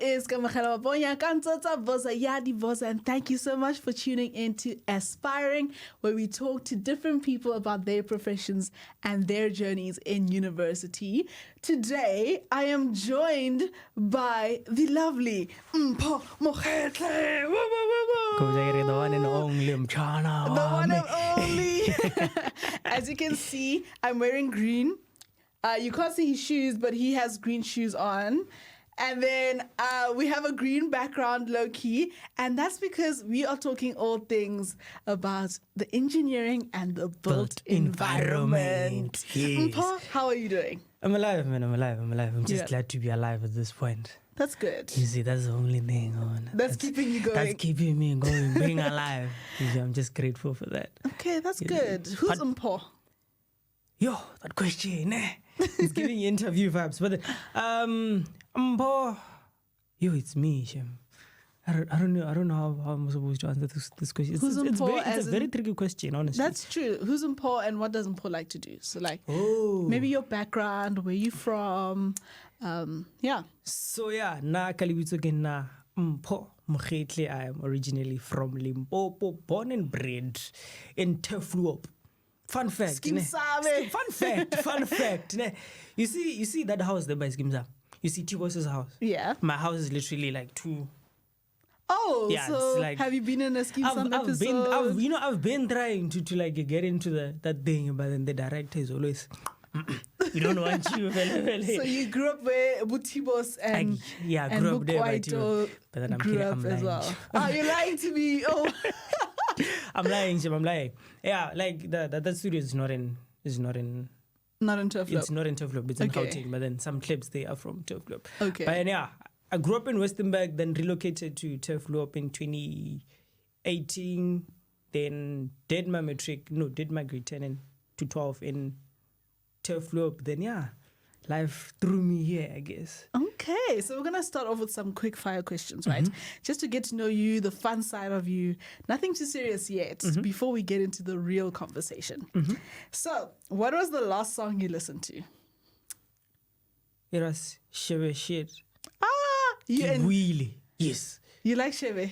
is Mokgehle Bonya Kantsotsa Boza Yadi Boza, and thank you so much for tuning in to Aspiring, where we talk to different people about their professions and their journeys in university. Today, I am joined by the lovely Mpho Mokgehle. The one and only Mchana. The one and only. As you can see, I'm wearing green. You can't see his shoes, but he has green shoes on. And then we have a green background, low-key. And that's because we are talking all things about the engineering and the built environment. Yes. Mpho, how are you doing? I'm alive, man. I'm alive. I'm just glad to be alive at this point. That's good. You see, that's the only thing on. That's keeping you going. That's keeping me going, being alive. You see, I'm just grateful for that. Okay, that's good. Who's Mpho? Yo, that question, eh? It's giving you interview vibes. But Mpho, yo, it's me, Shem. I don't know how I'm supposed to answer this question. It's a very tricky question, honestly. That's true. Who's Mpho and what does Mpho like to do? So, like, maybe your background, where you from, yeah. So, yeah, na kalibitso ke na Mpho Mokgehle. I am originally from Limpopo, born and bred in Tefluop. Fun fact. Fun fact. You see that house there by Skimsa? You see T-Boss's house? Yeah. My house is literally like two. Oh, yeah, so like, have you been in a Skimsa episode? I've been trying to like get into that thing, but then the director is always, we don't want you. So you grew up where T-Boss and I grew up there, but then I'm as well. You're lying to me. Oh. I'm lying. Yeah, like that studio is not in Turfloop. It's not in Turfloop. It's in Gauteng, but then some clips they are from Turfloop. Okay. But yeah, I grew up in Westernburg, then relocated to Turfloop in 2018. Then did my grade 10 and to 12 in Turfloop. Then yeah, life threw me here, I guess. Okay, so we're going to start off with some quick fire questions, right? Just to get to know you, the fun side of you. Nothing too serious yet before we get into the real conversation. So, what was the last song you listened to? It was Shebe Shit. Really? Yes. You like Shebe?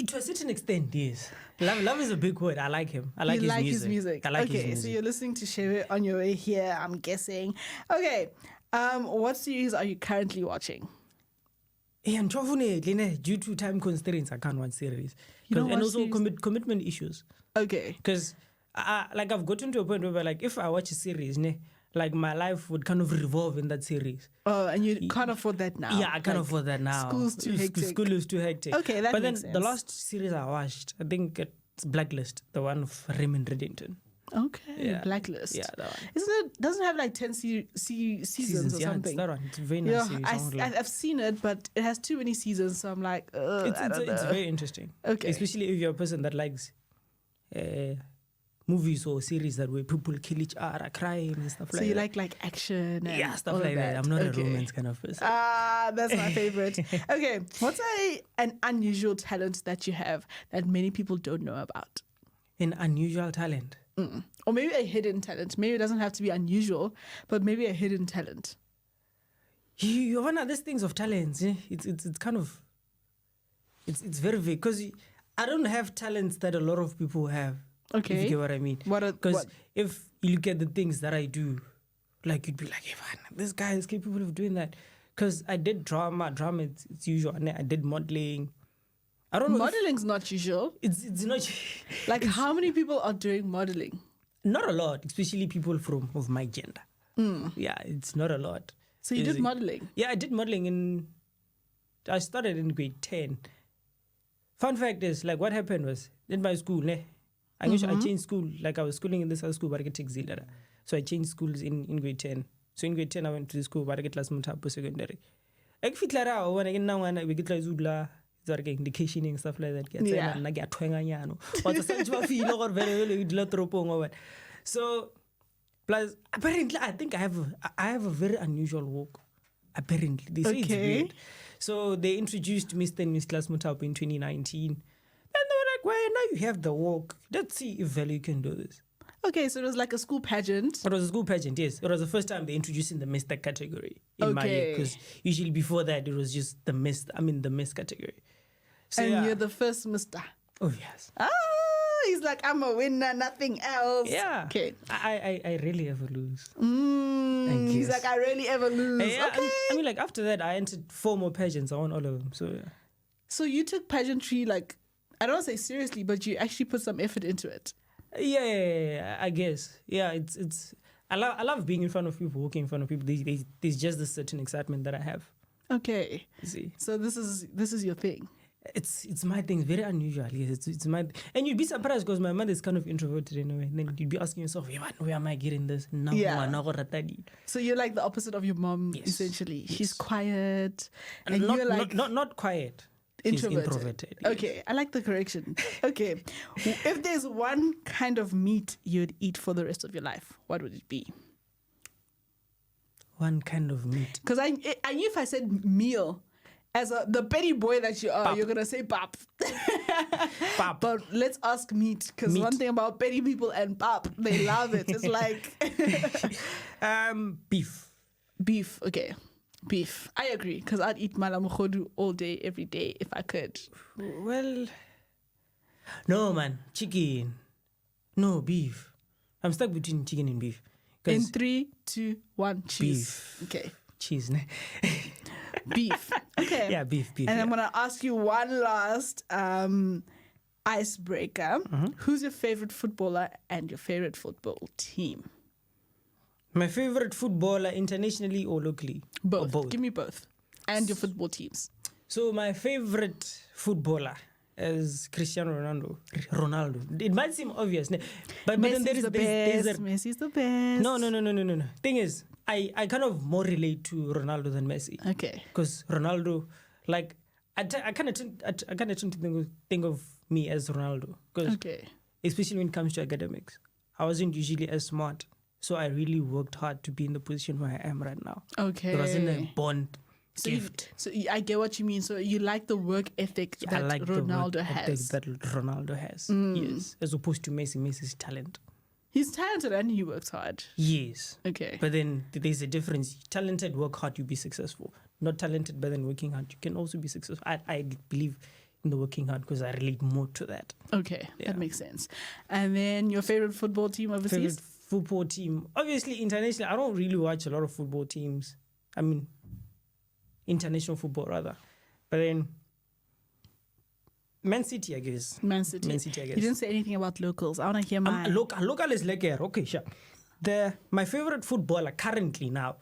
To a certain extent, yes. Love is a big word. I like him. I like his music. I like his music. So you're listening to Shebe on your way here, I'm guessing. Okay. What series are you currently watching? Unfortunately, due to time constraints, I can't watch series. And also commitment issues. Okay. Because I've gotten to a point where like if I watch a series, like my life would kind of revolve in that series. Oh, and you can't afford that now. Yeah, I can't afford that now. School's too hectic. School is too hectic. Okay, that makes sense. But then the last series I watched, I think it's Blacklist, the one of Raymond Reddington. Okay, yeah. Blacklist. Yeah, that one. Doesn't it have like 10 seasons or something? Yeah, it's that one. It's a very nice series. I've seen it, but it has too many seasons, so I'm like, it's very interesting. Okay. Especially if you're a person that likes movies or series that where people kill each other, crime and stuff like that. So you like action and stuff like that. I'm not a romance kind of person. That's my favorite. Okay, what's an unusual talent that you have that many people don't know about? An unusual talent? Or maybe a hidden talent. Maybe it doesn't have to be unusual, but maybe a hidden talent. You have these things of talents. It's kind of, it's very vague because I don't have talents that a lot of people have. Okay. If you get what I mean. Because if you look at the things that I do, like you'd be like, hey, man, this guy is capable of doing that. Because I did drama it's usual. And I did modeling. I don't know. Modeling's not usual. It's not. Like how many people are doing modeling? Not a lot, especially people of my gender. Yeah, it's not a lot. So you did modeling? Yeah, I did modeling I started in grade 10. Fun fact is, like what happened was, in my school, I changed school. Like I was schooling in this other school, but I get auxiliary. So I changed schools in grade 10. So in grade 10, I went to the school, but I get class Mtapo secondary. I get clara when I get now when we get like Zugla, indication and stuff like that. Yeah. So plus apparently I think I have a very unusual walk. Apparently. They say it's weird. So they introduced Mr. and Miss Class Mutapo in 2019. And they were like, well, now you have the walk. Let's see if Valley can do this. Okay, so it was like a school pageant. It was a school pageant, yes. It was the first time they introduced in the Mr. category in my year, because usually before that it was just the Miss category. So, And you're the first Mr. Oh, yes. He's like, I'm a winner, nothing else. Yeah. Okay. I rarely ever lose. He's like, I rarely ever lose. Yeah, Okay. I mean, like, after that, I entered 4 more pageants. I won all of them. So, yeah. So you took pageantry, like, I don't want to say seriously, but you actually put some effort into it. Yeah, I guess. Yeah, it's. I love being in front of people, walking in front of people. There's just this certain excitement that I have. Okay. You see. So this is your thing. It's my thing. Very unusual. Yes, it's my. And you'd be surprised because my mother is kind of introverted in a way. And then you'd be asking yourself, where am I getting this? No, Yeah. So you're like the opposite of your mom, Yes. essentially. Yes. She's quiet, and not, you're like not quiet. She's introverted. Yes. Okay, I like the correction. Okay, if there's one kind of meat you'd eat for the rest of your life, what would it be? One kind of meat. Because I knew if I said meal, as the petty boy that you are, Pap. you're gonna say pap. Pap. But let's ask meat, because one thing about petty people and pap, they love it. It's like Beef. beef. Okay, beef. I agree, because I'd eat malamogodu all day, every day if I could. Well, no, man. Chicken. No, beef. I'm stuck between chicken and beef. In 3, 2, 1, choose. Beef. Okay. Cheese, ne? Beef. Okay. Yeah, beef. And I'm gonna ask you one last icebreaker. Who's your favorite footballer and your favorite football team? My favorite footballer, internationally or locally? Both. Or both. Give me both. And your football teams. So my favorite footballer is Cristiano Ronaldo. It might seem obvious, ne? But then Messi's the best. Messi's the best. No. Thing is, I kind of more relate to Ronaldo than Messi. Okay. Because Ronaldo, like, I kind of tend to think of me as Ronaldo. Because Okay. especially when it comes to academics, I wasn't usually as smart. So I really worked hard to be in the position where I am right now. Okay. It wasn't a born gift. I get what you mean. So you like the work ethic I that like Ronaldo the work ethic has. that Ronaldo has. Yes. As opposed to Messi. Messi's talent. He's talented and he works hard. Yes. Okay. But then there's a difference. Talented, work hard, you be successful. Not talented, but then working hard, you can also be successful. I believe in the working hard because I relate more to that. Okay. Yeah. That makes sense. And then your favorite football team overseas? Favorite football team. Obviously, internationally, I don't really watch a lot of football teams. I mean, international football rather. But then, Man City, I guess. Man City. I guess. You didn't say anything about locals. I want to hear mine. Local is like here. Okay, sure. My favorite footballer currently now,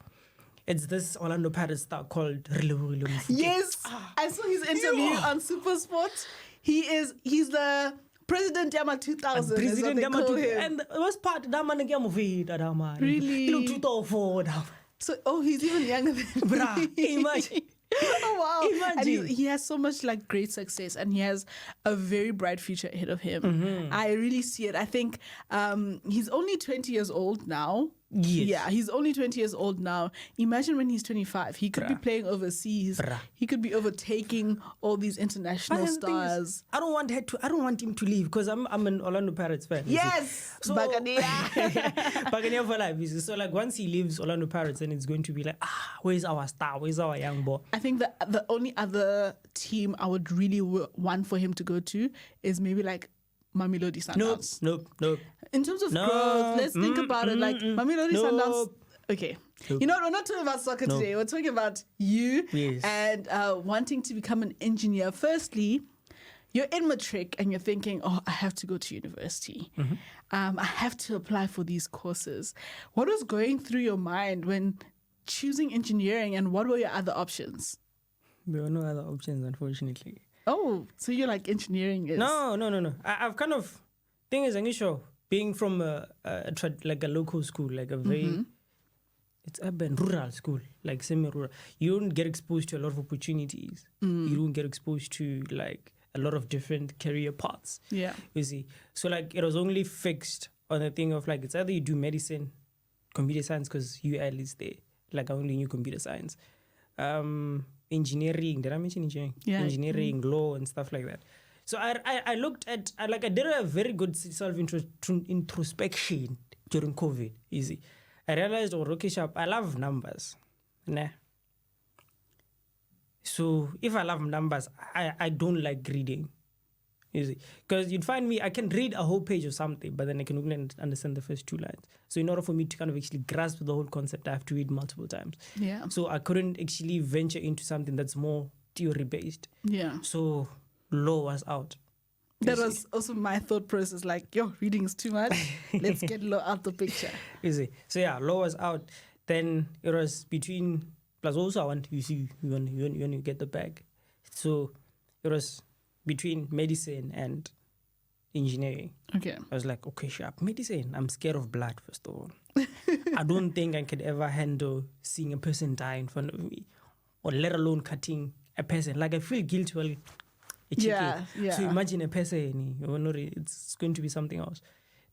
it's this Orlando Pirates star called Relebohile Mofokeng. Yes, I saw his interview on SuperSport. He's the President Yama 2000. President Yama 2000. And the worst part, that man again Really? 2004. So, he's even younger than Bruh, me. imagine. Oh wow! Imagine. And he has so much like great success, and he has a very bright future ahead of him. I really see it. I think he's only 20 years old now. Yes. Yeah, he's only 20 years old now. Imagine when he's 25. He could be playing overseas. Bruh. He could be overtaking all these international But then the thing is, stars. I don't want him to leave because I'm an Orlando Pirates fan. you see. Yes, So Buccaneer. Buccaneer for life. you see. So like once he leaves Orlando Pirates, then it's going to be like, where's our star? Where's our young boy? I think the only other team I would really want for him to go to is maybe like Mamelodi Sundowns. Nope. In terms of growth, let's think about it like Mamelodi Sundowns. Okay. Nope. You know, we're not talking about soccer today. We're talking about you Yes. and wanting to become an engineer. Firstly, you're in matric and you're thinking, I have to go to university. I have to apply for these courses. What was going through your mind when choosing engineering, and what were your other options? There were no other options, unfortunately. Oh, so you're like engineering is... No. I've kind of... Thing is, Angisho, being from like a local school, like a very... It's urban, rural school, like semi-rural. You don't get exposed to a lot of opportunities. You don't get exposed to like a lot of different career paths. Yeah. You see. So like it was only fixed on the thing of like, it's either you do medicine, computer science, because UL is there. Like I only knew computer science. Engineering, did I mention engineering? Yeah. Engineering, law and stuff like that. So I looked at, I did a very good introspection during COVID. Easy. I realized, okay, sharp, I love numbers. Nah. So if I love numbers, I don't like reading. Because you'd find me, I can read a whole page or something, but then I can only understand the first 2 lines. So in order for me to kind of actually grasp the whole concept, I have to read multiple times. Yeah. So I couldn't actually venture into something that's more theory-based. Yeah. So law was out. That was also my thought process, like, yo, reading is too much. Let's get law out the picture. So yeah, law was out. Then it was between, plus also I want you see, when you get the bag. So it was between medicine and engineering. Okay. I was like, okay, sharp. Medicine, I'm scared of blood, first of all. I don't think I could ever handle seeing a person die in front of me, or let alone cutting a person. Like, I feel guilty while Yeah. So imagine a person, it's going to be something else.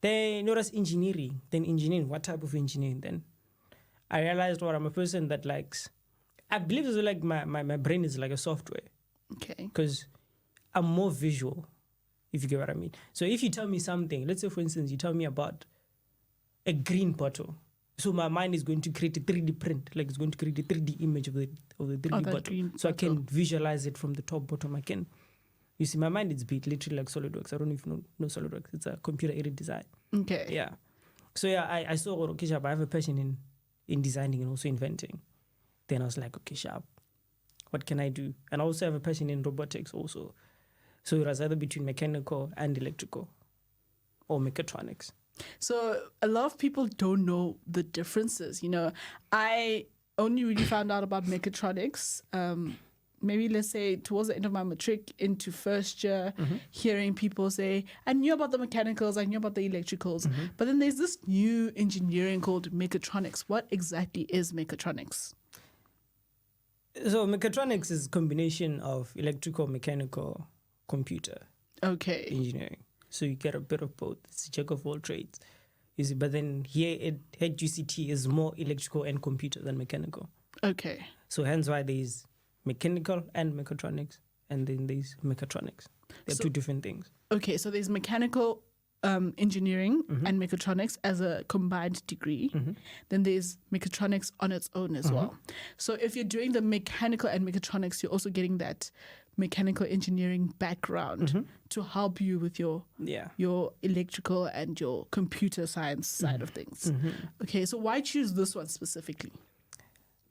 Then notice engineering. Then engineering, what type of engineering then? I realized I'm a person that likes, I believe it's like my brain is like a software. Okay. Because I'm more visual, if you get what I mean. So if you tell me something, let's say for instance, you tell me about a green bottle. So my mind is going to create a 3D print, like it's going to create a 3D image of the 3D bottle. So I can visualize it from the top, bottom. I can, you see, my mind is built literally like SolidWorks. I don't know if you know SolidWorks. It's a computer-aided design. Okay. Yeah. So yeah, I saw, okay, sharp, I have a passion in designing and also inventing. Then I was like, okay, sharp, what can I do? And I also have a passion in robotics also. So it was either between mechanical and electrical or mechatronics. So a lot of people don't know the differences. I only really found out about mechatronics, maybe let's say towards the end of my matric into first year, hearing people say, I knew about the mechanicals, I knew about the electricals, but then there's this new engineering called mechatronics. What exactly is mechatronics? So mechatronics is a combination of electrical, mechanical, computer engineering. So you get a bit of both. It's a jack of all trades. You see, but then here at UCT is more electrical and computer than mechanical. Okay. So hence why there's mechanical and mechatronics, and then there's mechatronics. They're two different things. Okay, so there's mechanical engineering and mechatronics as a combined degree. Then there's mechatronics on its own as well. So if you're doing the mechanical and mechatronics, you're also getting that mechanical engineering background to help you with your electrical and your computer science side of things. Okay, so why choose this one specifically?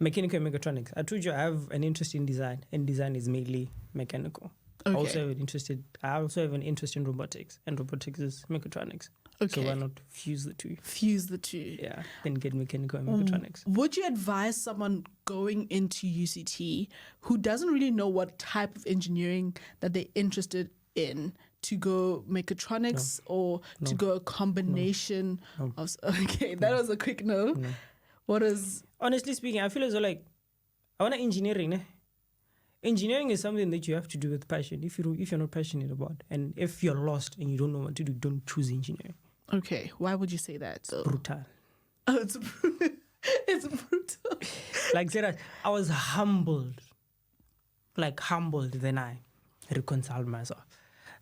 Mechanical and mechatronics. I told you I have an interest in design, and design is mainly mechanical. Okay. I also have an interest in robotics, and robotics is mechatronics. Okay. So why not fuse the two? Yeah, then get mechanical and mechatronics. Would you advise someone going into UCT who doesn't really know what type of engineering that they're interested in to go mechatronics or to go a combination of... Okay, that was a quick no. What is... Honestly speaking, I feel as though like, I want engineering. Engineering is something that you have to do with passion. If you're not passionate about, and if you're lost and you don't know what to do, don't choose engineering. Okay, why would you say that? Brutal. Oh, it's brutal. Like, Sarah, I was humbled. Then I reconciled myself.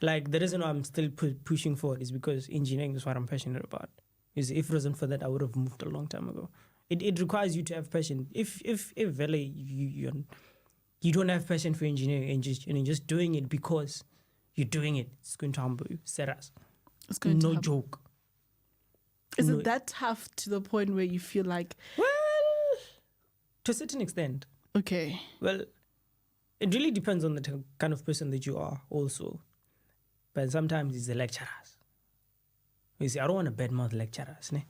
Like, the reason why I'm still pushing forward is because engineering is what I'm passionate about. If it wasn't for that, I would have moved a long time ago. It requires you to have passion. If really you don't have passion for engineering and you're just doing it because you're doing it, it's going to humble you. Serious. It's going to joke. Is it that tough to the point where you feel like... Well, to a certain extent. Okay. Well, it really depends on the kind of person that you are also. But sometimes it's the lecturers. You see, I don't want to badmouth lecturers, ne?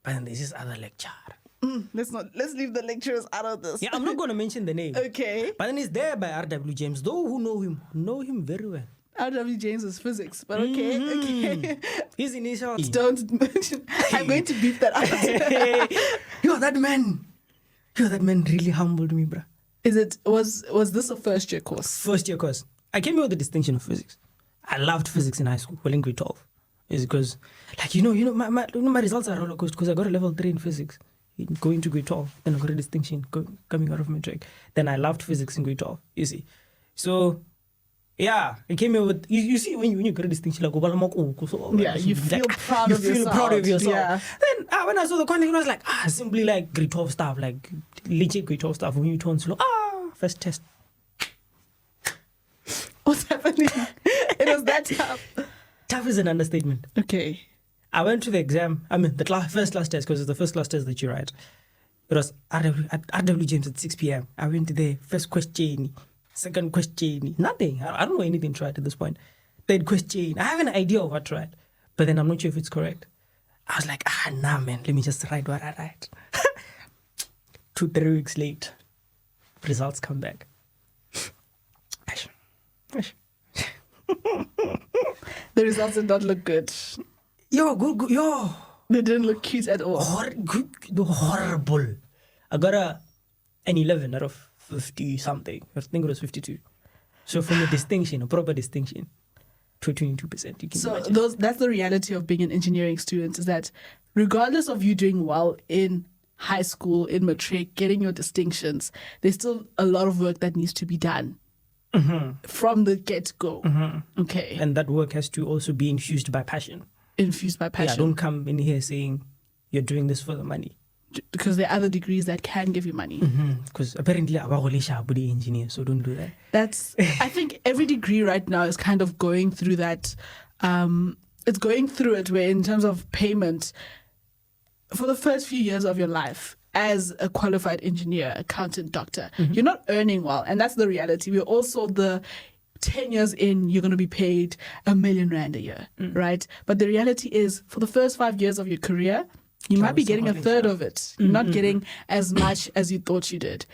But then there's this other lecturer. Let's leave the lecturers out of this. Yeah, I'm not going to mention the name. Okay. But then it's there by R.W. James. Those who know him very well. R.W. James is physics, but okay. His initials. Don't mention. I'm going to beep that out. That man really humbled me, bruh. Was this a first year course? First year course. I came here with the distinction of physics. I loved physics in high school, well in grade 12. It's because, my results are roller coaster because I got a level 3 in physics. Going to grade 12, then I got a distinction coming out of matric. Then I loved physics in grade 12, you see. So Yeah, it came in with you see when you get a distinction like You feel proud of yourself. Proud of yourself. Yeah. Then when I saw the content, I was like, simply like grade 12 stuff, like legit grade 12 stuff. When you turn slow, first test. What's happening? It was that tough. Tough is an understatement. Okay. I went to the exam. I mean, the first class test, because it's the first class test that you write. It was RW James at 6 p.m. I went to the first question, second question, nothing. I don't know anything to write at this point. Third question, I have an idea of what to write, but then I'm not sure if it's correct. I was like, nah, man, let me just write what I write. 2-3 weeks late, results come back. The results did not look good. Yo. They didn't look cute at all. Horrible. I got an 11 out of 50 something. I think it was 52. So from a distinction, a proper distinction, to 22%. You can imagine. That's the reality of being an engineering student, is that regardless of you doing well in high school, in matric, getting your distinctions, there's still a lot of work that needs to be done. Mm-hmm. From the get-go. Mm-hmm. Okay. And that work has to also be infused by passion. Infused by passion. Yeah, don't come in here saying you're doing this for the money. Because there are other degrees that can give you money. Because apparently I'm a engineer, so don't do that. I think every degree right now is kind of going through that. It's going through it where in terms of payment, for the first few years of your life, as a qualified engineer, accountant, doctor, you're not earning well. And that's the reality. We're also 10 years in, you're going to be paid R1 million a year, right? But the reality is, for the first 5 years of your career, you might be getting a third of it. You're not getting as much as you thought you did.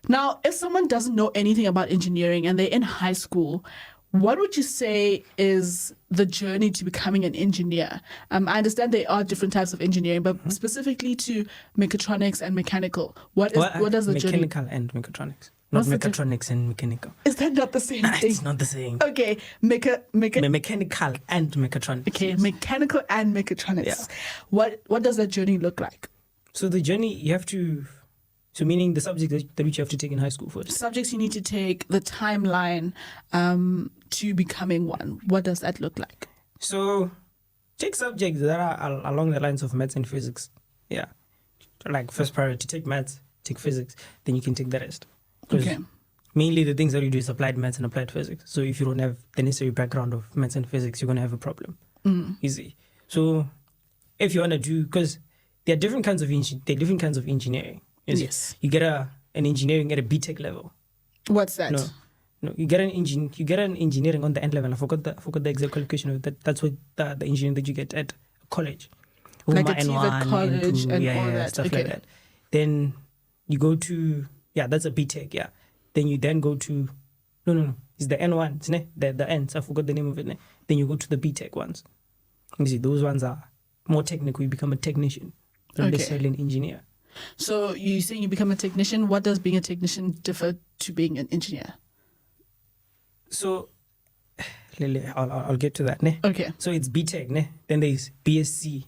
Now, if someone doesn't know anything about engineering and they're in high school, what would you say is the journey to becoming an engineer? I understand there are different types of engineering, but specifically to mechatronics and mechanical, what does the journey? Mechanical and mechatronics. Not mechatronics and mechanical. Is that not the same thing? It's not the same. Okay, mechanical and mechatronics. Okay, yes. Mechanical and mechatronics. Yeah. What does that journey look like? So the journey you have to, meaning the subject that which you have to take in high school first. Subjects you need to take, the timeline to becoming one. What does that look like? So take subjects that are along the lines of maths and physics. Yeah, like first priority, take maths, take physics, then you can take the rest. Okay. Mainly the things that you do is applied maths and applied physics. So if you don't have the necessary background of maths and physics, you're going to have a problem. Easy. So if you want to do, because there are different kinds of engineering. Yes. You get an engineering at a BTech level. What's that? No. You get an engineering on the end level. I forgot the exact qualification of that. That's what the engineering that you get at college. Like a TVET college and all that. Stuff like that. Then you go to that's a BTech. Yeah. Then you go to no. It's the N1. Isn't it? The N's. I forgot the name of it. Then you go to the BTech ones. You see, those ones are more technical. You become a technician, not necessarily an engineer. So you're saying you become a technician. What does being a technician differ to being an engineer? So, I'll get to that. Ne? Okay. So it's BTech. Ne? Then there's BSc.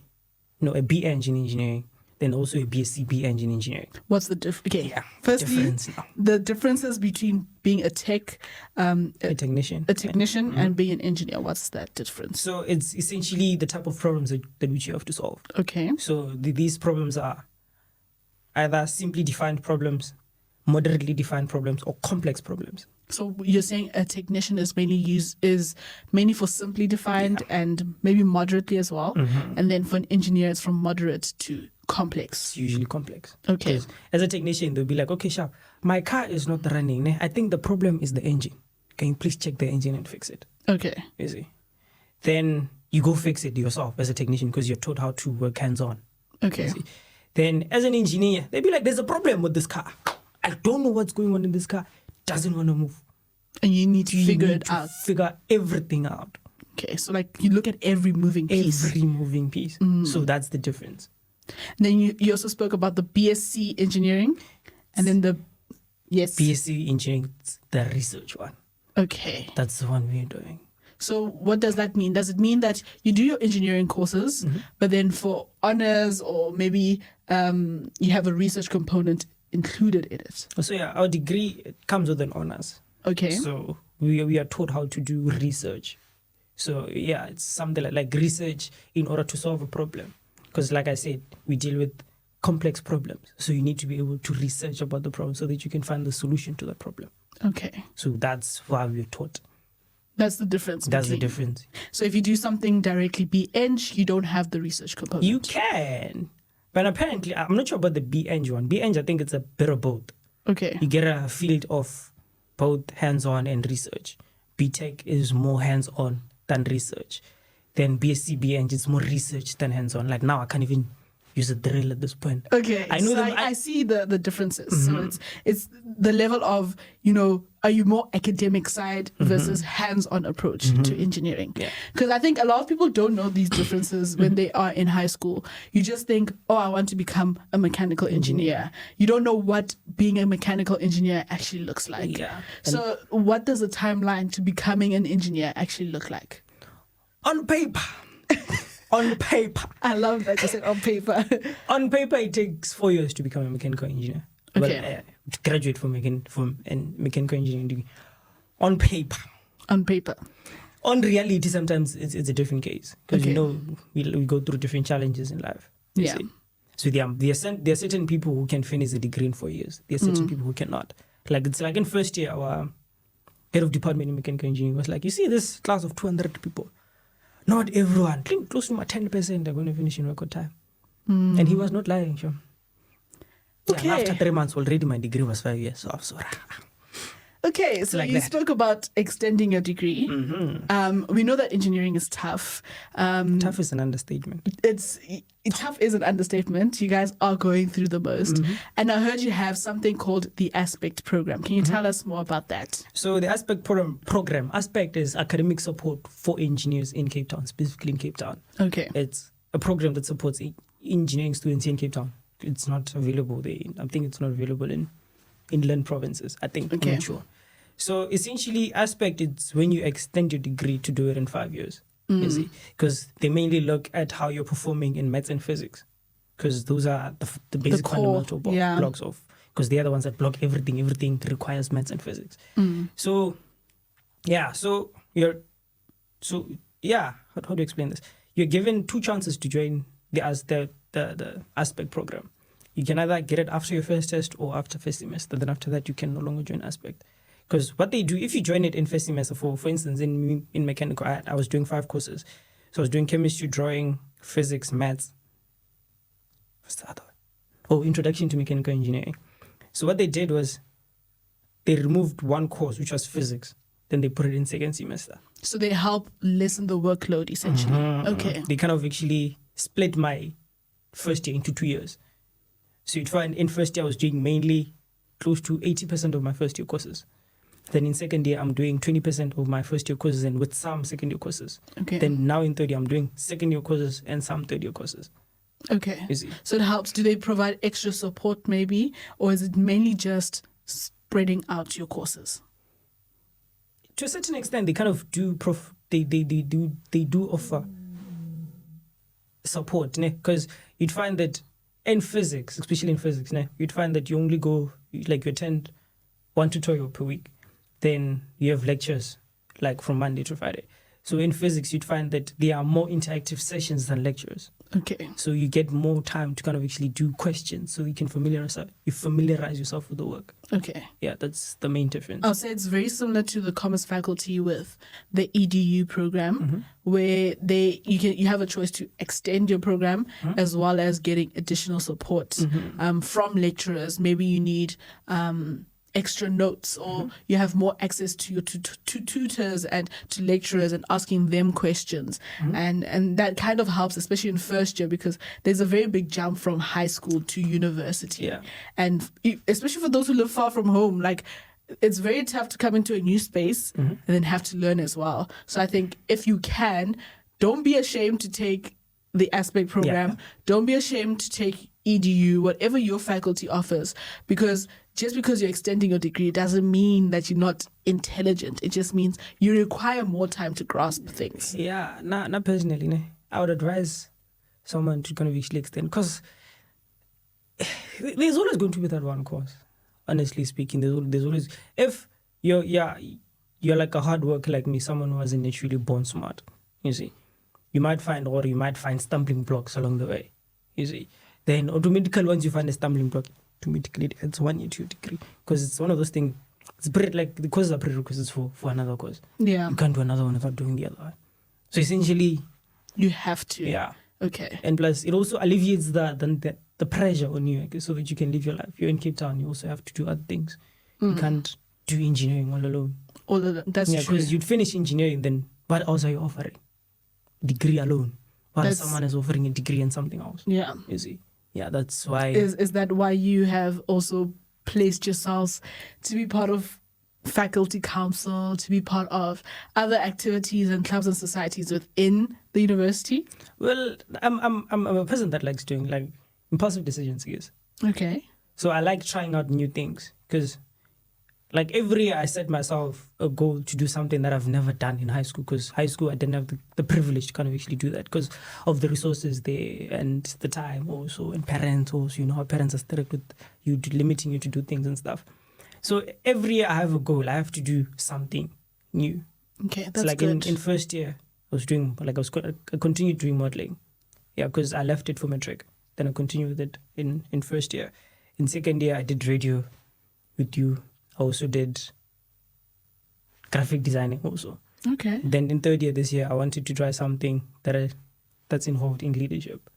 No, a B Eng in engineering. Then also a BSc B Eng in engineering. What's the difference? Okay. Yeah. Firstly, the differences between being a technician, and being an engineer. What's that difference? So it's essentially the type of problems that which you have to solve. Okay. So these problems are either simply defined problems, moderately defined problems, or complex problems. So you're saying a technician is mainly for simply defined and maybe moderately as well, and then for an engineer it's from moderate to complex. It's usually complex. Okay. As a technician, they'll be like, okay, sharp, my car is not running. Ne? I think the problem is the engine. Can you please check the engine and fix it? Okay. You see? Then you go fix it yourself as a technician because you're taught how to work hands-on. Okay. Then as an engineer, they'd be like, there's a problem with this car. I don't know what's going on in this car. It doesn't want to move. And you need to figure it out. Figure everything out. Okay, so like you look at every moving piece. So that's the difference. And then you also spoke about the BSc engineering and then BSc engineering, the research one. Okay. That's the one we're doing. So what does that mean? Does it mean that you do your engineering courses, but then for honors or maybe you have a research component included in it? So our degree comes with an honors. Okay. So we are taught how to do research. So yeah, it's something like research in order to solve a problem. Because like I said, we deal with complex problems. So you need to be able to research about the problem so that you can find the solution to that problem. Okay. So that's why we're taught. That's the difference. That's the difference. So if you do something directly B-Eng, you don't have the research component. You can. But apparently, I'm not sure about the B-Eng one. B-Eng, I think it's a bit of both. Okay. You get a field of both hands-on and research. B-Tech is more hands-on than research. Then BSc B-Eng is more research than hands-on. Like now I can't even use a drill at this point. Okay. I know so them, I see the differences. So it's the level of, are you more academic side versus hands-on approach to engineering? Because I think a lot of people don't know these differences when they are in high school. You just think, oh, I want to become a mechanical engineer. You don't know what being a mechanical engineer actually looks like. Yeah. So what does the timeline to becoming an engineer actually look like? On paper. On paper. I love that you said on paper. On paper, it takes 4 years to become a mechanical engineer. Okay. Well, to graduate from a mechanical engineering degree. On paper. On paper. On reality, sometimes it's a different case. Because, we go through different challenges in life. Yeah. See? So there are certain people who can finish a degree in 4 years. There are certain people who cannot. Like, it's like in first year, our head of department in mechanical engineering was like, you see this class of 200 people. Not everyone, close to my 10% are going to finish in record time. And he was not lying, sure. Okay. Yeah, after 3 months already, my degree was 5 years. So okay, so like you that. spoke about extending your degree. We know that engineering is tough. Tough is an understatement. Tough is an understatement. You guys are going through the most. And I heard you have something called the Aspect program. Can you tell us more about that? So the Aspect program, Aspect is academic support for engineers in Cape Town, specifically in Cape Town. Okay. It's a program that supports engineering students in Cape Town. It's not available there. I think it's not available in inland provinces. I think. Okay. I'm not sure. So essentially, Aspect is when you extend your degree to do it in 5 years. You see, because they mainly look at how you're performing in maths and physics, because those are the basic fundamental blocks of. Because they are the ones that block everything. Everything requires maths and physics. So, yeah. So you're. So yeah. How do you explain this? You're given 2 chances to join the Aspect program. You can either get it after your first test or after first semester. Then after that, you can no longer join Aspect. Because what they do, if you join it in first semester, for instance, in mechanical, I was doing 5 courses. So I was doing chemistry, drawing, physics, maths. What's the other one? Oh, introduction to mechanical engineering. So what they did was they removed 1 course, which was physics. Then they put it in second semester. So they help lessen the workload, essentially. Okay. They kind of actually split my first year into 2 years. So you'd find in first year I was doing mainly close to 80% of my first year courses. Then in second year, I'm doing 20% of my first year courses and with some second year courses. Okay. Then now in third year, I'm doing second year courses and some third year courses. Okay. You see? So it helps. Do they provide extra support maybe? Or is it mainly just spreading out your courses? To a certain extent, they kind of do they do offer support, because you'd find that in physics, especially in physics, you'd find that you only go, like you attend 1 tutorial per week. Then you have lectures like from Monday to Friday. So in physics, you'd find that there are more interactive sessions than lectures. Okay. So you get more time to kind of actually do questions, so you can familiarize yourself with the work. Okay. Yeah, that's the main difference. I'll say it's very similar to the commerce faculty with the EDU program, where you have a choice to extend your program as well as getting additional support from lecturers. Maybe you need extra notes, or you have more access to your to tutors and to lecturers and asking them questions, and that kind of helps, especially in first year, because there's a very big jump from high school to university, and especially for those who live far from home, like it's very tough to come into a new space and then have to learn as well. So I think if you can, don't be ashamed to take the Aspect program. Don't be ashamed to take EDU, whatever your faculty offers, because just because you're extending your degree doesn't mean that you're not intelligent. It just means you require more time to grasp things. Yeah, not personally. I would advise someone to kind of actually extend, because there's always going to be that 1 course. Honestly speaking, there's always, if you're like a hard worker like me, someone who wasn't naturally born smart. You see, you might find stumbling blocks along the way. You see, then automatically once you find a stumbling block, automatically it adds 1 year to your degree, because it's one of those things. It's like the courses are prerequisites for another course. Yeah. You can't do another one without doing the other one. So essentially, you have to. Yeah. Okay. And plus, it also alleviates the pressure on you, so that you can live your life. You're in Cape Town, you also have to do other things. You can't do engineering all alone. All of that. That's true. Because you'd finish engineering, then what else are you offering? Degree alone. While someone is offering a degree in something else. Yeah. You see? Yeah, that's why. Is that why you have also placed yourselves to be part of faculty council, to be part of other activities and clubs and societies within the university? Well, I'm a person that likes doing like impulsive decisions, I guess. Okay. So I like trying out new things, because like every year I set myself a goal to do something that I've never done in high school, because high school I didn't have the privilege to kind of actually do that because of the resources there and the time also, and parents also, you know how parents are strict with you, limiting you to do things and stuff. So every year I have a goal. I have to do something new. Okay, that's so like good. In first year, I continued doing modeling. Yeah, because I left it for matric. Then I continued with it in first year. In second year, I did radio with you. I also did graphic designing also. Okay. Then in third year this year, I wanted to try something that's involved in leadership.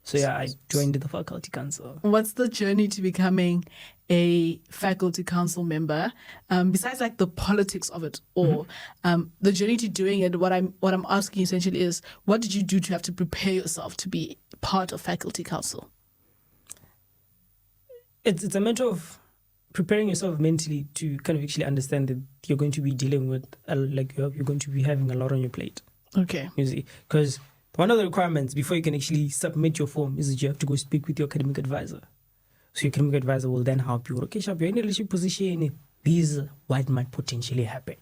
So yeah, I joined the faculty council. What's the journey to becoming a faculty council member? Besides like the politics of it, or the journey to doing it, what I'm asking essentially is, what did you do to have to prepare yourself to be part of faculty council? It's a matter of preparing yourself mentally to kind of actually understand that you're going to be dealing with you're going to be having a lot on your plate. Okay. You see, because one of the requirements before you can actually submit your form is that you have to go speak with your academic advisor. So your academic advisor will then help you. Okay, Shab, you're in a leadership position. These are what might potentially happen.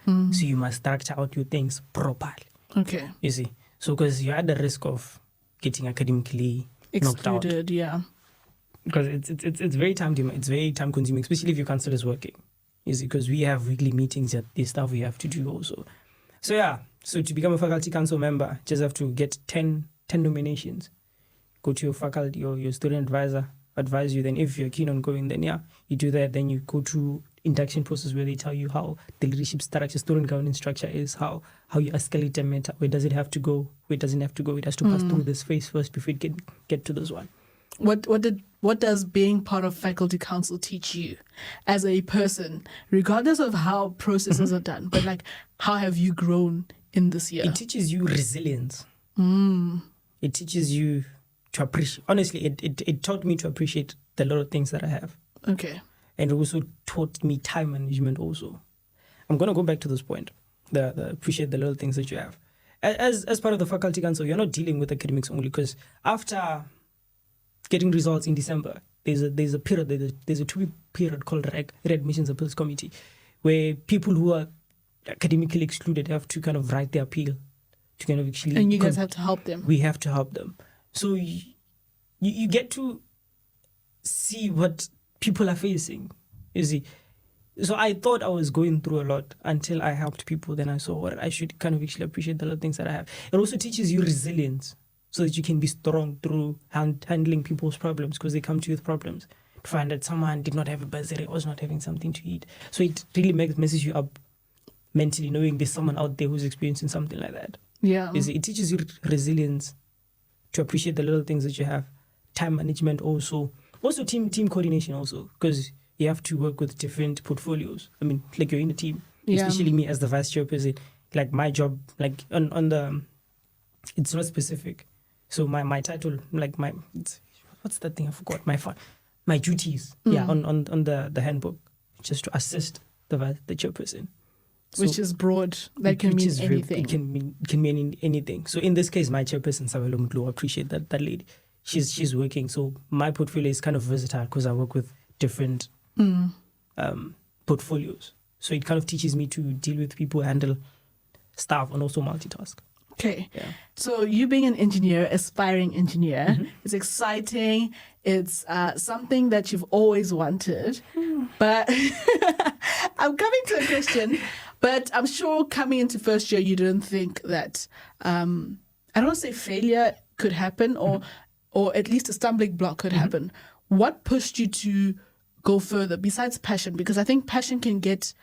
So you must structure out your things properly. Okay. You see, so because you're at the risk of getting academically knocked out. Excluded, yeah. Because it's very time consuming, especially if your council is working. You see, because we have weekly meetings at this stuff we have to do also. So yeah, so to become a faculty council member, just have to get 10 nominations. Go to your faculty or your student advisor, advise you. Then if you're keen on going, then yeah, you do that. Then you go through induction process where they tell you how the leadership structure, student governance structure is, how you escalate a matter, where does it have to go, where it doesn't have to go. It has to pass through this phase first before it can get to this one. What does being part of faculty council teach you as a person, regardless of how processes are done, but like how have you grown in this year? It teaches you resilience. It teaches you to appreciate. Honestly, it taught me to appreciate the little things that I have. Okay. And it also taught me time management also. I'm going to go back to this point, the appreciate the little things that you have. As part of the faculty council, you're not dealing with academics only, because after getting results in December, there's a period, there's a 2-week period called Readmissions Appeals Committee, where people who are academically excluded have to kind of write their appeal to kind of actually. And you guys have to help them. We have to help them. So you get to see what people are facing, you see. So I thought I was going through a lot until I helped people. Then I saw what I should kind of actually appreciate the little things that I have. It also teaches you resilience, so that you can be strong through handling people's problems, because they come to you with problems. To find that someone did not have a bursary, was not having something to eat. So it really messes you up mentally, knowing there's someone out there who's experiencing something like that. Yeah. It teaches you resilience, to appreciate the little things that you have. Time management also team coordination also, because you have to work with different portfolios. I mean, like you're in a team, especially me as the vice chairperson. Like my job, like on the, it's not specific. So my title, like what's that thing I forgot? My duties, on the handbook, just to assist the chairperson. So, which is broad. That can mean anything. It can mean anything. So in this case, my chairperson, Sabelo Mutlu, I appreciate that lady. She's working. So my portfolio is kind of versatile because I work with different portfolios. So it kind of teaches me to deal with people, handle staff, and also multitask. Okay. Yeah. So you being an engineer, aspiring engineer, it's exciting. It's something that you've always wanted. But I'm coming to a question. But I'm sure coming into first year, you didn't think that, I don't want to say failure could happen or at least a stumbling block could happen. What pushed you to go further besides passion? Because I think passion can get,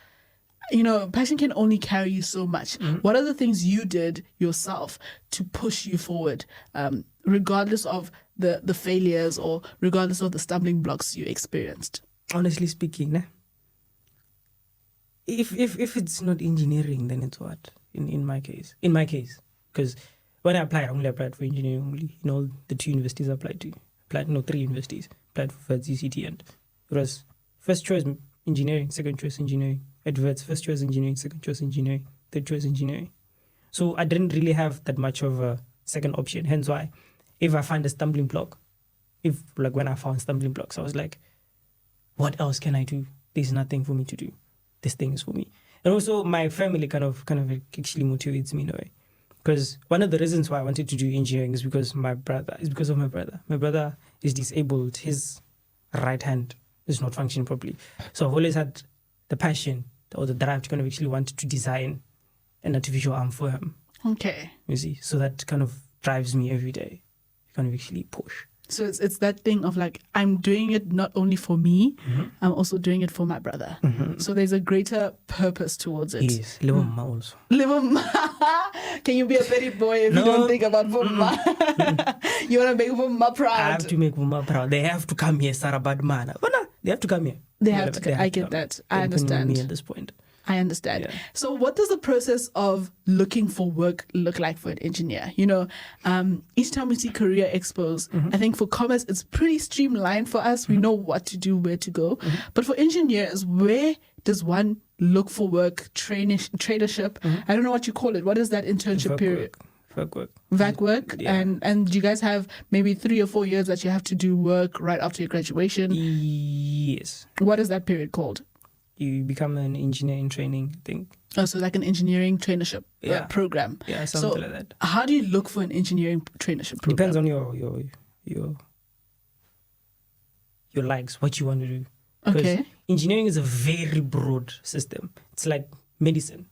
passion can only carry you so much. What are the things you did yourself to push you forward, regardless of the failures or regardless of the stumbling blocks you experienced? Honestly speaking, if it's not engineering, then it's what? In my case, because when I applied, I only applied for engineering only. In all the 2 universities I applied to, 3 universities. Applied for VETS, UCT, and it was first choice engineering, second choice engineering. At VETS, first choice engineering, second choice engineering, third choice engineering. So I didn't really have that much of a second option. Hence why, if I find a stumbling block, when I found stumbling blocks, I was like, what else can I do? There's nothing for me to do. This thing is for me. And also my family kind of actually motivates me in a way. Because one of the reasons why I wanted to do engineering is because of my brother. My brother is disabled. His right hand is not functioning properly. So I've always had the passion or the drive to kind of actually want to design an artificial arm for him. Okay. You see? So that kind of drives me every day to kind of actually push. So it's that thing of like, I'm doing it not only for me, I'm also doing it for my brother. So there's a greater purpose towards it. Yes, little ma also. Can you be a petty boy if you don't think about Vuma? You want to make Vuma proud? I have to make Vuma proud. They have to come here, Sarah Badmana. They have to come here. They have to. I get that. I understand. Me at this point. I understand. Yeah. So what does the process of looking for work look like for an engineer? Each time we see career expos, I think for commerce, it's pretty streamlined for us. We know what to do, where to go. But for engineers, where does one look for work, traineeship? I don't know what you call it. What is that internship period? VAC work. Yeah. And you guys have maybe 3 or 4 years that you have to do work right after your graduation? Yes. What is that period called? You become an engineer in training, I think. Oh, so like an engineering traineeship program. Yeah, something like that. How do you look for an engineering traineeship program? Depends on your likes, what you want to do. Okay. Engineering is a very broad system. It's like medicine.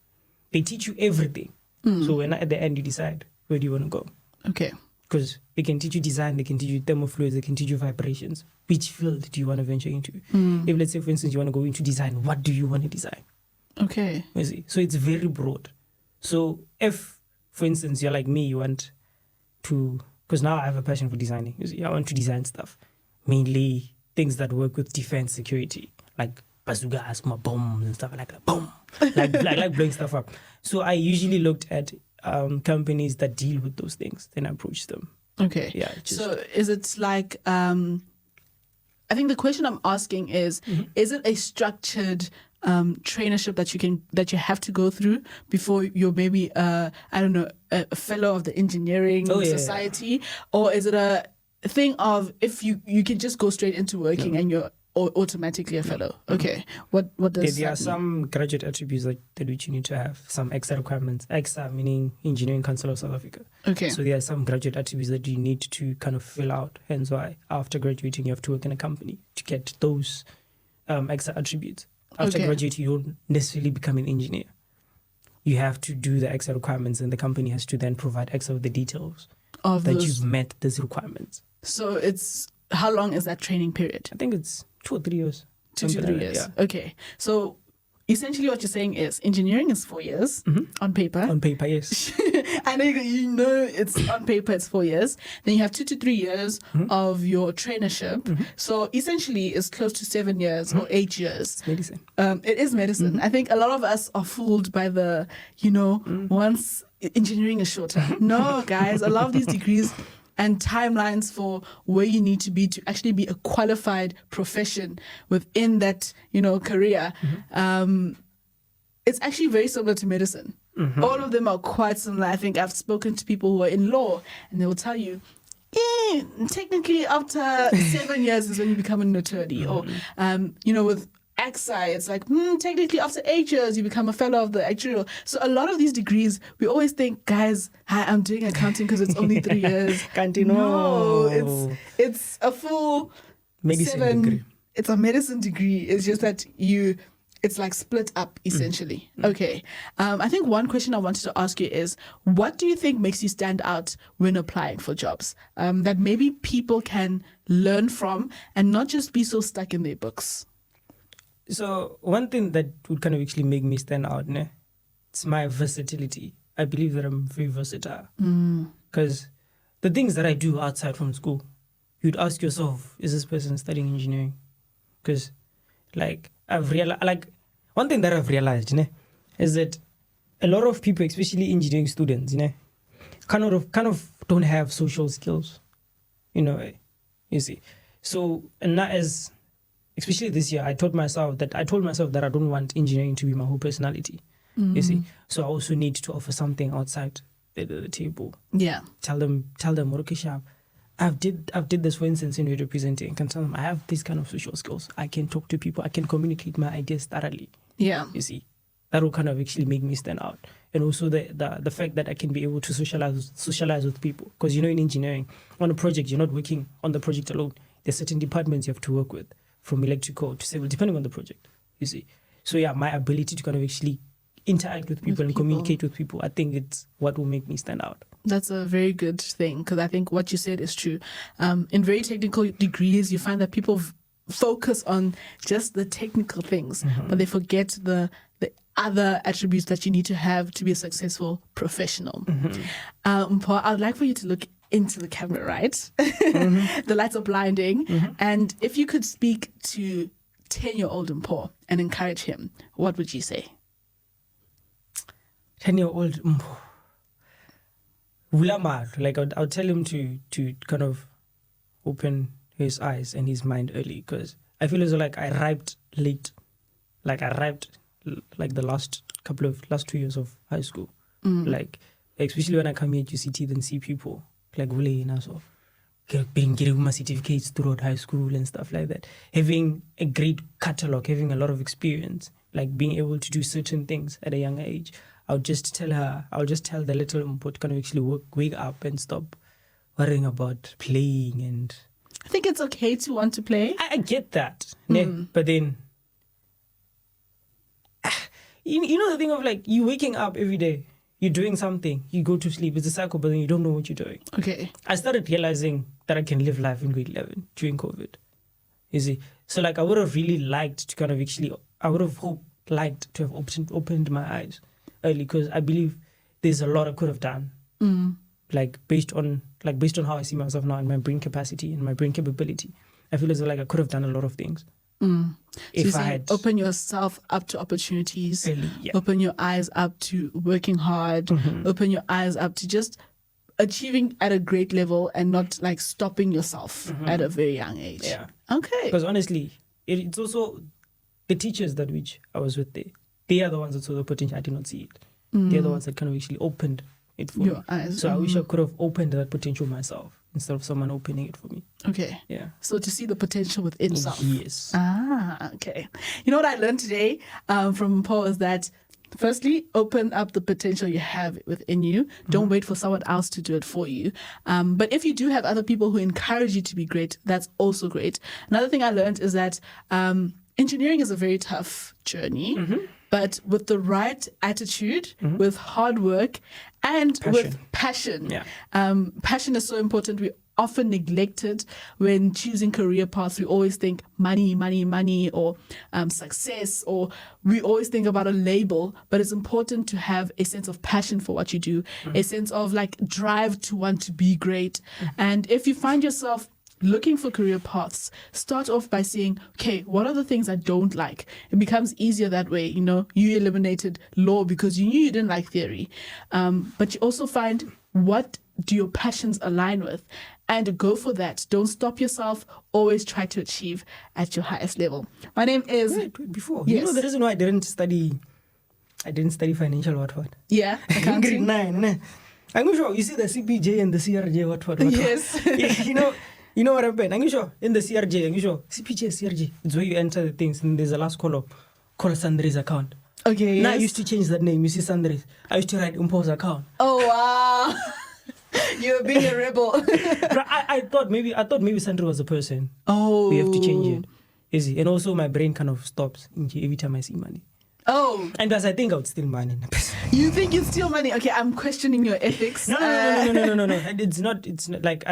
They teach you everything. So when at the end you decide where do you want to go. Okay. Because they can teach you design, they can teach you thermofluids, they can teach you vibrations. Which field do you want to venture into? If, let's say, for instance, you want to go into design, what do you want to design? Okay. You see? So it's very broad. So if, for instance, you're like me, you want to, because now I have a passion for designing. You see, I want to design stuff, mainly things that work with defense security, like bazookas, bombs and stuff like that. Boom, like blowing stuff up. So I usually looked at companies that deal with those things, then I approached them. Okay. Yeah. So is it like, I think the question I'm asking is it a structured traineeship that you have to go through before you're maybe a fellow of the engineering society, or is it a thing of if you can just go straight into working and you're automatically a fellow? Okay. What does there are some graduate attributes that which you need to have, some extra requirements. Extra meaning Engineering Council of South Africa. Okay. So there are some graduate attributes that you need to kind of fill out. Hence why after graduating you have to work in a company to get those extra attributes. After graduating, you don't necessarily become an engineer. You have to do the extra requirements, and the company has to then provide extra of the details of that you've met those requirements. So it's, how long is that training period? I think it's 2 or 3 years. 2 to 3 years. Yeah. Okay. So essentially what you're saying is engineering is 4 years on paper. On paper, yes. And you know it's on paper, it's 4 years. Then you have 2 to 3 years of your traineeship. So essentially it's close to 7 years or 8 years. It's medicine. It is medicine. I think a lot of us are fooled by the, once engineering is shorter. No, guys, a lot of these degrees and timelines for where you need to be to actually be a qualified profession within that, career. It's actually very similar to medicine. All of them are quite similar. I think I've spoken to people who are in law and they will tell you, technically after 7 years is when you become an attorney. Or, with AXI, it's like, technically after 8 years, you become a fellow of the actuarial. So a lot of these degrees, we always think, guys, I'm doing accounting because it's only 3 years. No, it's a full medicine degree. It's a medicine degree. It's just that you it's like split up essentially. Okay. I think one question I wanted to ask you is, what do you think makes you stand out when applying for jobs? That maybe people can learn from and not just be so stuck in their books. So one thing that would kind of actually make me stand out, it's my versatility. I believe that I'm very versatile. Because the things that I do outside from school, you'd ask yourself, is this person studying engineering? Because like I've realized, like one thing that I've realized, is that a lot of people, especially engineering students, kind of don't have social skills, you see. So, and not as, especially this year, I told myself that I don't want engineering to be my whole personality, you see. So I also need to offer something outside the table. Yeah. Tell them, okay, sharp. I've did this, for instance, in radio presenting. I can tell them I have these kind of social skills. I can talk to people. I can communicate my ideas thoroughly. Yeah. You see, that will kind of actually make me stand out. And also the fact that I can be able to socialize with people. Because, in engineering, on a project, you're not working on the project alone. There's certain departments you have to work with, from electrical to civil, depending on the project, you see. So, yeah, my ability to kind of actually interact with people and communicate with people, I think it's what will make me stand out. That's a very good thing, because I think what you said is true. In very technical degrees, you find that people focus on just the technical things, but they forget the other attributes that you need to have to be a successful professional. Mpho, I'd like for you to look into the camera, right? The lights are blinding. And if you could speak to 10-year-old Mpho and encourage him, what would you say? 10-year-old Mpho. Like I would tell him to kind of open his eyes and his mind early, because I feel as though like I arrived late. Like I arrived like the last 2 years of high school. Like especially when I come here to UCT, then see people like so getting my certificates throughout high school and stuff like that. Having a great catalog, having a lot of experience, like being able to do certain things at a young age. I'll just tell the little Mpho to kind of actually wake up and stop worrying about playing. And I think it's okay to want to play. I get that. But then, the thing of like, you waking up every day, you're doing something, you go to sleep, it's a cycle, but then you don't know what you're doing. Okay. I started realizing that I can live life in grade 11 during COVID. You see? So like I would have really liked to kind of actually, liked to have opened my eyes early, because I believe there's a lot I could have done. Like based on how I see myself now and my brain capacity and my brain capability. I feel as though like I could have done a lot of things. If I had open yourself up to opportunities, early, open your eyes up to working hard, open your eyes up to just achieving at a great level and not like stopping yourself at a very young age. Yeah. Okay. Because honestly, it's also the teachers that which I was with there. They are the ones that saw the potential. I did not see it. They're the ones that kind of actually opened it for me. Eyes. So I wish I could have opened that potential myself instead of someone opening it for me. Okay. Yeah. So to see the potential within self. Yes. Okay. You know what I learned today from Mpho is that, firstly, open up the potential you have within you. Don't wait for someone else to do it for you. But if you do have other people who encourage you to be great, that's also great. Another thing I learned is that engineering is a very tough journey. But with the right attitude, with hard work, and with passion. Passion is so important. We often neglect it when choosing career paths. We always think money, or success, or we always think about a label. But it's important to have a sense of passion for what you do, a sense of like drive to want to be great. And if you find yourself looking for career paths, start off by saying, okay, what are the things I don't like? It becomes easier that way. You eliminated law because you knew you didn't like theory. But you also find, what do your passions align with? And go for that. Don't stop yourself. Always try to achieve at your highest level. My name is... Wait, before. Yes. You know the reason why I didn't study financial what? Yeah. In grade 9. I'm sure you see the CPJ and the CRJ what. Yes. You know what happened? I'm sure in the CRJ, I'm sure CPJ, CRJ, it's where you enter the things, and there's a last column called Sandri's account. Okay. Now I used to change that name. You see Sandri's. I used to write Mpho's account. Oh wow. You're being a rebel. I thought maybe Sandri was a person. Oh. We have to change it. Easy. And also my brain kind of stops every time I see money. Oh, And plus I think I would steal money. you think you steal money? Okay, I'm questioning your ethics. No. It's not like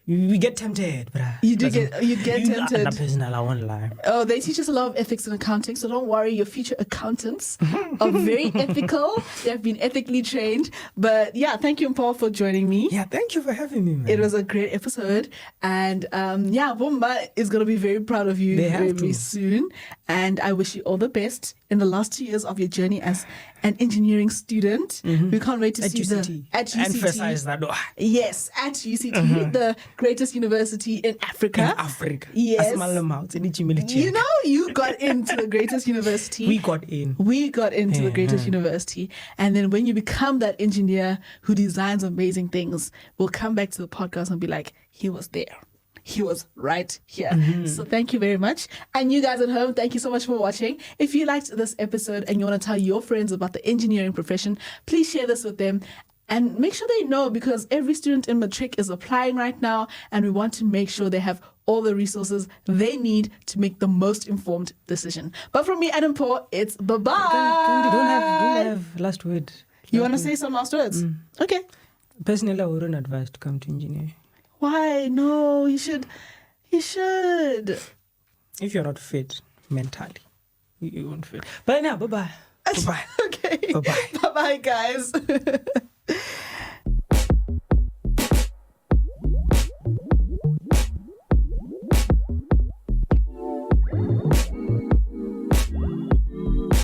we get tempted, bruh. You get tempted. Personal, I won't lie. Oh, they teach us a lot of ethics in accounting, so don't worry. Your future accountants are very ethical. They have been ethically trained. But yeah, thank you, Mpho, for joining me. Yeah, thank you for having me, man. It was a great episode. And yeah, Bomba is going to be very proud of you very soon. And I wish you all the best in the last 2 years of your journey as an engineering student. We can't wait to see UCT. at UCT. Emphasize that. Yes, at UCT, the greatest university in Africa. In Africa. Yes. You You know, you got into the greatest university. We got in. We got into the greatest university. And then when you become that engineer who designs amazing things, we'll come back to the podcast and be like, he was there. He was right here. So thank you very much. And you guys at home, thank you so much for watching. If you liked this episode and you want to tell your friends about the engineering profession, please share this with them. And make sure they know, because every student in Matric is applying right now, and we want to make sure they have all the resources they need to make the most informed decision. But from me, Adam Mpho, it's bye-bye. Don't have last word. You want to say some last words? Okay. Personally, I wouldn't advise to come to engineering. Why? No, you should. You should. If you're not fit mentally, you won't fit. But now, bye-bye. Bye-bye. Okay. Bye-bye. Bye-bye, guys.